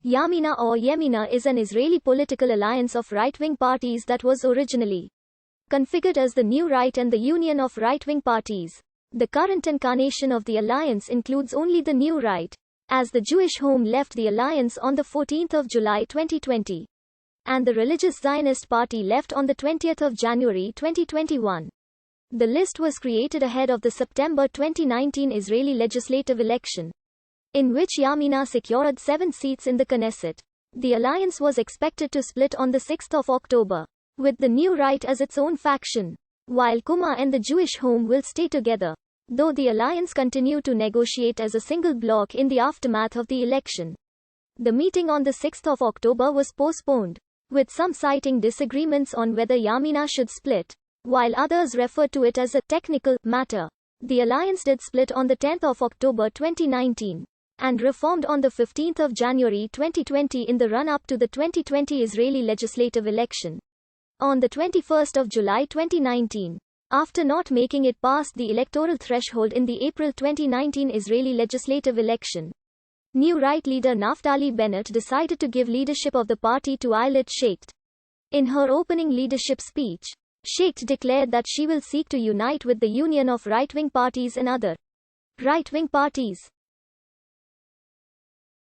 Yamina or Yamina is an Israeli political alliance of right-wing parties that was originally configured as the New Right and the Union of Right-Wing Parties. The current incarnation of the alliance includes only the New Right, as the Jewish Home left the alliance on the 14th of July 2020, and the Religious Zionist Party left on the 20th of January 2021. The list was created ahead of the September 2019 Israeli legislative election, in which Yamina secured 7 seats in the Knesset. The alliance was expected to split on the 6th of October, with the New Right as its own faction, while Kuma and the Jewish Home will stay together, though the alliance continued to negotiate as a single bloc in the aftermath of the election. The meeting on the 6th of October was postponed, with some citing disagreements on whether Yamina should split, while others referred to it as a technical matter. The alliance did split on the 10th of October 2019, and reformed on the 15th of January 2020 in the run-up to the 2020 Israeli legislative election. On the 21st of July 2019, after not making it past the electoral threshold in the April 2019 Israeli legislative election, New Right leader Naftali Bennett decided to give leadership of the party to Eilat Sheikht. In her opening leadership speech, Sheikht declared that she will seek to unite with the Union of Right-Wing Parties and other right-wing parties.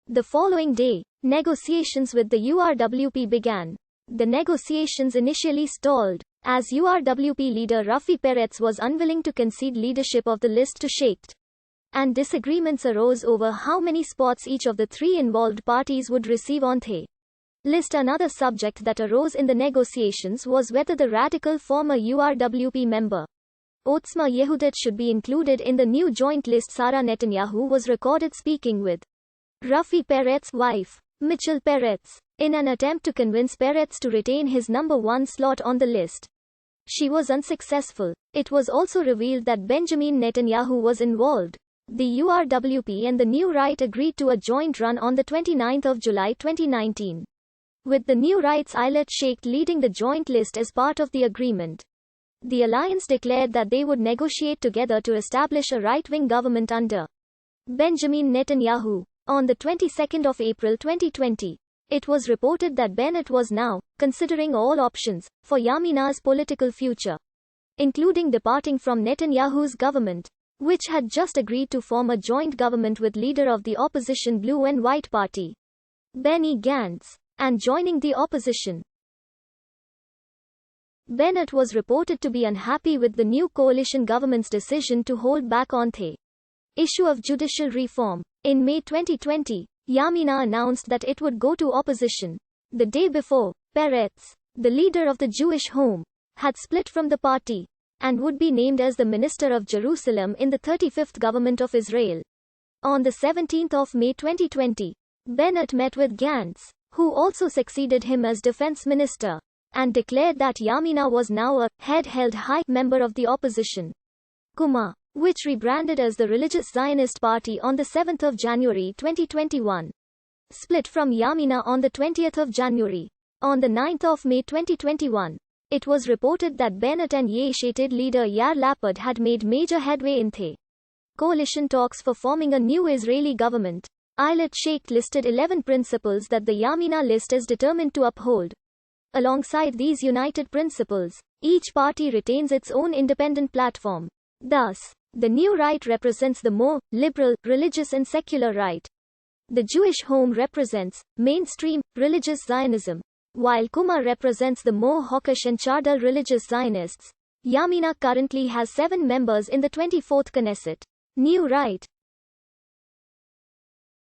The following day, negotiations with the URWP began. The negotiations initially stalled, as URWP leader Rafi Peretz was unwilling to concede leadership of the list to Sheikht, and disagreements arose over how many spots each of the 3 involved parties would receive on the list. Another subject that arose in the negotiations was whether the radical former URWP member, Otzma Yehudit, should be included in the new joint list. Sarah Netanyahu was recorded speaking with Rafi Peretz's wife, Michal Peretz, in an attempt to convince Peretz to retain his number 1 slot on the list. She was unsuccessful. It was also revealed that Benjamin Netanyahu was involved. The URWP and the New Right agreed to a joint run on the 29th of July 2019, with the New Right's Eilat Sheikht leading the joint list as part of the agreement. The alliance declared that they would negotiate together to establish a right-wing government under Benjamin Netanyahu. On the 22nd of April 2020, it was reported that Bennett was now considering all options for Yamina's political future, including departing from Netanyahu's government, which had just agreed to form a joint government with leader of the opposition Blue and White Party, Benny Gantz, and joining the opposition. Bennett was reported to be unhappy with the new coalition government's decision to hold back on the issue of judicial reform. In May 2020, Yamina announced that it would go to opposition. The day before, Peretz, the leader of the Jewish Home, had split from the party, and would be named as the Minister of Jerusalem in the 35th government of Israel. On the 17th of May 2020, Bennett met with Gantz, who also succeeded him as defense minister, and declared that Yamina was now a head-held high member of the opposition. Kuma, which rebranded as the Religious Zionist Party on the 7th of January 2021, split from Yamina on the 20th of January. On the 9th of May 2021, it was reported that Bennett and Yesh Atid leader Yair Lapid had made major headway in the coalition talks for forming a new Israeli government. Eilat Sheikht listed 11 principles that the Yamina list is determined to uphold. Alongside these united principles, each party retains its own independent platform. Thus, the New Right represents the more liberal, religious and secular right. The Jewish Home represents mainstream, religious Zionism, while Kuma represents the more hawkish and chardal religious Zionists. Yamina currently has 7 members in the 24th Knesset. New Right